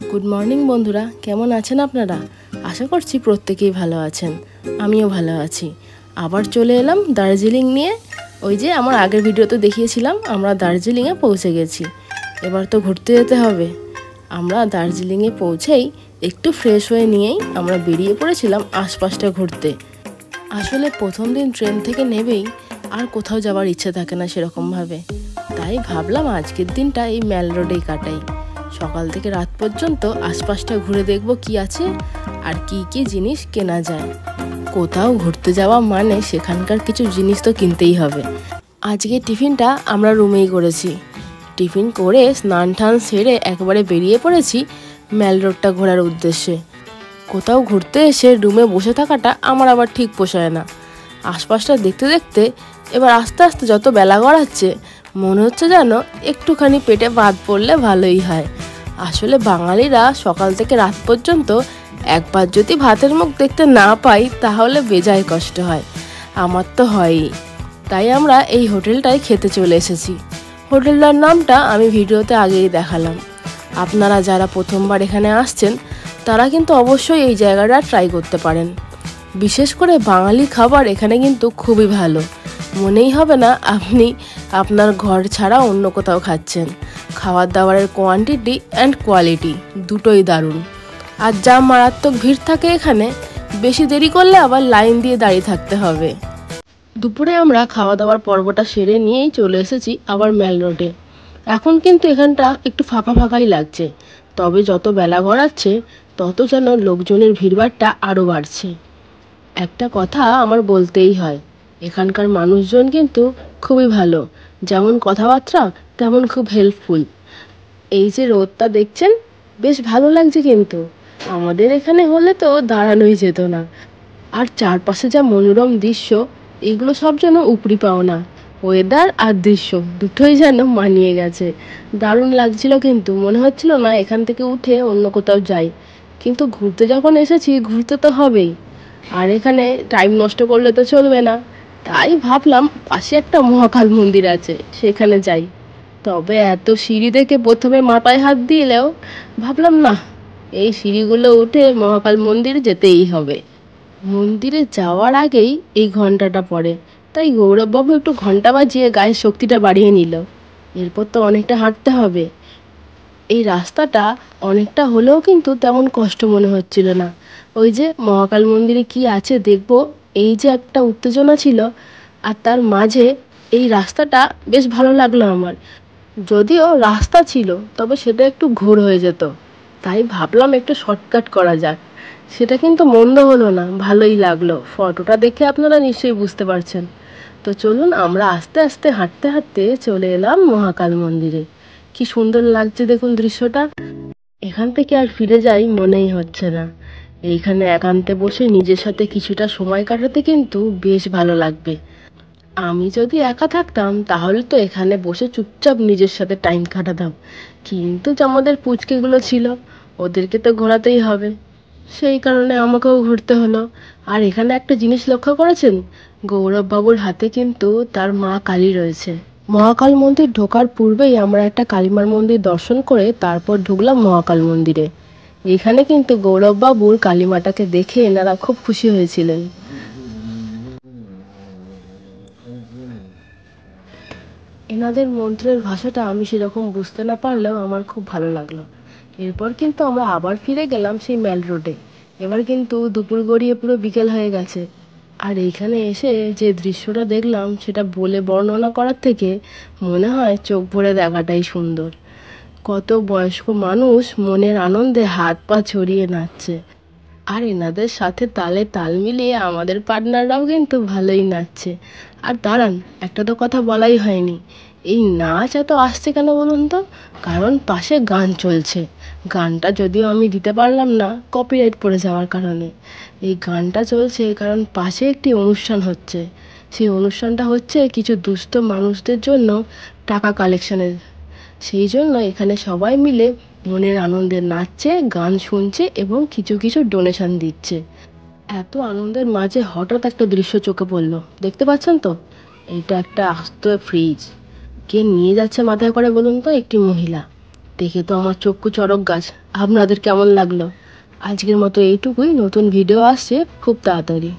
Good morning বন্ধুরা, কেমন আছেন আপনারা? আশা করছি প্রত্যেকেই ভালো আছেন। আমিও ভালো আছি। আবার চলে এলাম দার্জিলিং নিয়ে। ওই যে আমার আগের ভিডিওতে দেখিয়েছিলাম আমরা দার্জিলিংয়ে পৌঁছে গেছি। এবার তো ঘুরতে যেতে হবে। আমরা দার্জিলিংয়ে পৌঁছেই একটু ফ্রেশ হয়ে নিয়েই আমরা বেরিয়ে পড়েছিলাম আশপাশটা ঘুরতে। আসলে প্রথম দিন ট্রেন থেকে নেবেই আর কোথাও যাওয়ার ইচ্ছে থাকে না সেরকমভাবে। তাই ভাবলাম আজকের দিনটা এই ম্যাল রোডেই কাটাই। সকাল থেকে রাত পর্যন্ত আশপাশটা ঘুরে দেখব কি আছে আর কি কি জিনিস কেনা যায়। কোথাও ঘুরতে যাওয়া মানে সেখানকার কিছু জিনিস তো কিনতেই হবে। আজকে টিফিনটা আমরা রুমেই করেছি। টিফিন করে স্নান টান সেরে একবারে বেরিয়ে পড়েছি ম্যাল রোডটা ঘোরার উদ্দেশ্যে। কোথাও ঘুরতে এসে রুমে বসে থাকাটা আমার আবার ঠিক পোষায় না। আশপাশটা দেখতে দেখতে এবার আস্তে আস্তে যত বেলা গড়াচ্ছে মনে হচ্ছে যেন একটুখানি পেটে ভাত পড়লে ভালোই হয়। আসলে বাঙালিরা সকাল থেকে রাত পর্যন্ত একবার যদি ভাতের মুখ দেখতে না পাই তাহলে বেজায় কষ্ট হয়। আমার তো হয়ই। তাই আমরা এই হোটেলটায় খেতে চলে এসেছি। হোটেলটার নামটা আমি ভিডিওতে আগেই দেখালাম। আপনারা যারা প্রথমবার এখানে আসছেন তারা কিন্তু অবশ্যই এই জায়গাটা ট্রাই করতে পারেন। বিশেষ করে বাঙালি খাবার এখানে কিন্তু খুবই ভালো। মনেই হবে না আপনি আপনার ঘর ছাড়া অন্য কোথাও খাচ্ছেন। খাবার দাবারের কোয়ান্টিটি অ্যান্ড কোয়ালিটি দুটোই দারুণ। আর যা মারাত্মক ভিড় থাকে এখানে, বেশি দেরি করলে আবার লাইন দিয়ে দাঁড়িয়ে থাকতে হবে। দুপুরে আমরা খাওয়া দাওয়ার পর্বটা সেরে নিয়েই চলে এসেছি আবার ম্যাল রোডে। এখন কিন্তু এখানটা একটু ফাঁকা ফাঁকাই লাগছে, তবে যত বেলা গড়াচ্ছে তত যেন লোকজনের ভিড়ভাড়টা আরও বাড়ছে। একটা কথা আমার বলতেই হয়, এখানকার মানুষজন কিন্তু খুবই ভালো। যেমন কথাবার্তা তেমন খুব হেল্পফুল। এই যে রোদটা দেখছেন, বেশ ভালো লাগছে কিন্তু আমাদের এখানে হলে তো দাঁড়ানোই যেত না। আর চারপাশে যা মনোরম দৃশ্য, এগুলো সব যেন উপরি পাওনা। ওয়েদার আর দৃশ্য দুটোই যেন মানিয়ে গেছে। দারুণ লাগছিল, কিন্তু মনে হচ্ছিল না এখান থেকে উঠে অন্য কোথাও যাই। কিন্তু ঘুরতে যখন এসেছি ঘুরতে তো হবেই, আর এখানে টাইম নষ্ট করলে তো চলবে না। তাই ভাবলাম পাশে একটা মহাকাল মন্দির আছে, সেখানে যাই। তবে এত সিঁড়ি দেখে প্রথমে মাথায় হাত দিলেও ভাবলাম না, এই সিঁড়িগুলো উঠে মহাকাল মন্দির যেতেই হবে। মন্দিরে যাওয়ার আগেই এই ঘন্টাটা পড়ে, তাই গৌরববাবু একটু ঘন্টা বাজিয়ে গায়ের শক্তিটা বাড়িয়ে নিল। এরপর তো অনেকটা হাঁটতে হবে। এই রাস্তাটা অনেকটা হলেও কিন্তু তেমন কষ্ট মনে হচ্ছিল না। ওই যে মহাকাল মন্দিরে কি আছে দেখব, এই যে একটা উত্তেজনা ছিল, আর তার মাঝে এই রাস্তাটা বেশ ভালো লাগলো আমার। যদিও রাস্তা ছিল, তবে সেটা একটু ঘোর হয়ে যেত। তাই ভাবলাম একটু শর্টকাট করা যাক। সেটা কিন্তু মন্দ হলো না, ভালোই লাগলো। ফটোটা দেখে আপনারা নিশ্চয়ই বুঝতে পারছেন। তো চলুন আমরা আস্তে আস্তে হাঁটতে হাঁটতে চলে এলাম মহাকাল মন্দিরে। কি সুন্দর লাগছে দেখুন দৃশ্যটা। এখান থেকে আর ফিরে যাই মনেই হচ্ছে না। এইখানে একান্তে বসে নিজের সাথে কিছুটা সময় কাটাতে কিন্তু বেশ ভালো লাগবে। আমি যদি একা থাকতাম তাহলে তো এখানে বসে চুপচাপ নিজের সাথে টাইম কাটাতাম, কিন্তু যে আমাদের পুচকেগুলো ছিল, ওদেরকে তো ঘোরাতেই হবে। সেই কারণে আমাকেও ঘুরতে হলো। আর এখানে একটা জিনিস লক্ষ্য করেছেন, গৌরব বাবুর হাতে কিন্তু তার মা কালী রয়েছে। মহাকাল মন্দির ঢোকার পূর্বেই আমরা একটা কালীমার মন্দির দর্শন করে তারপর ঢুকলাম মহাকাল মন্দিরে। এখানে কিন্তু গৌরব বাবুর কালীমাটাকে দেখে এনারা খুব খুশি হয়েছিলেন। এনাদের মন্ত্রের ভাষাটা আমি সেরকম বুঝতে না পারলেও আমার খুব ভালো লাগলো। এরপর কিন্তু আমরা আবার ফিরে গেলাম সেই ম্যাল রোডে। এবার কিন্তু দুপুর গড়িয়ে পুরো বিকেল হয়ে গেছে। আর এইখানে এসে যে দৃশ্যটা দেখলাম সেটা বলে বর্ণনা করার থেকে মনে হয় চোখ ভরে দেখাটাই সুন্দর। কত বয়স্ক মানুষ মনের আনন্দে হাত পা ছড়িয়ে নাচছে। আর এনাদের সাথে তালে তাল মিলিয়ে আমাদের পার্টনাররাও কিন্তু ভালোই নাচছে। আর দাঁড়ান, একটা তো কথা বলাই হয়নি, এই নাচ এত আসছে কেন বলুন তো? কারণ পাশে গান চলছে। গানটা যদিও আমি দিতে পারলাম না কপিরাইট পড়ে যাওয়ার কারণে। এই গানটা চলছে কারণ পাশে একটি অনুষ্ঠান হচ্ছে। সেই অনুষ্ঠানটা হচ্ছে কিছু দুস্থ মানুষদের জন্য টাকা কালেকশনের। সেই জন্য এখানে সবাই মিলে মনের আনন্দে নাচছে, গান শুনছে এবং কিছু কিছু ডোনেশন দিচ্ছে। এত আনন্দের মাঝে হঠাৎ একটা দৃশ্য চোখে পড়লো, দেখতে পাচ্ছেন তো? এটা একটা আস্ত ফ্রিজ। কে নিয়ে যাচ্ছে মাথায় করে বলুন তো? একটি মহিলা। দেখে তো আমার চক্ষু চড়ক গাছ। আপনাদের কেমন লাগলো? আজকের মতো এইটুকুই, নতুন ভিডিও আসছে খুব তাড়াতাড়ি।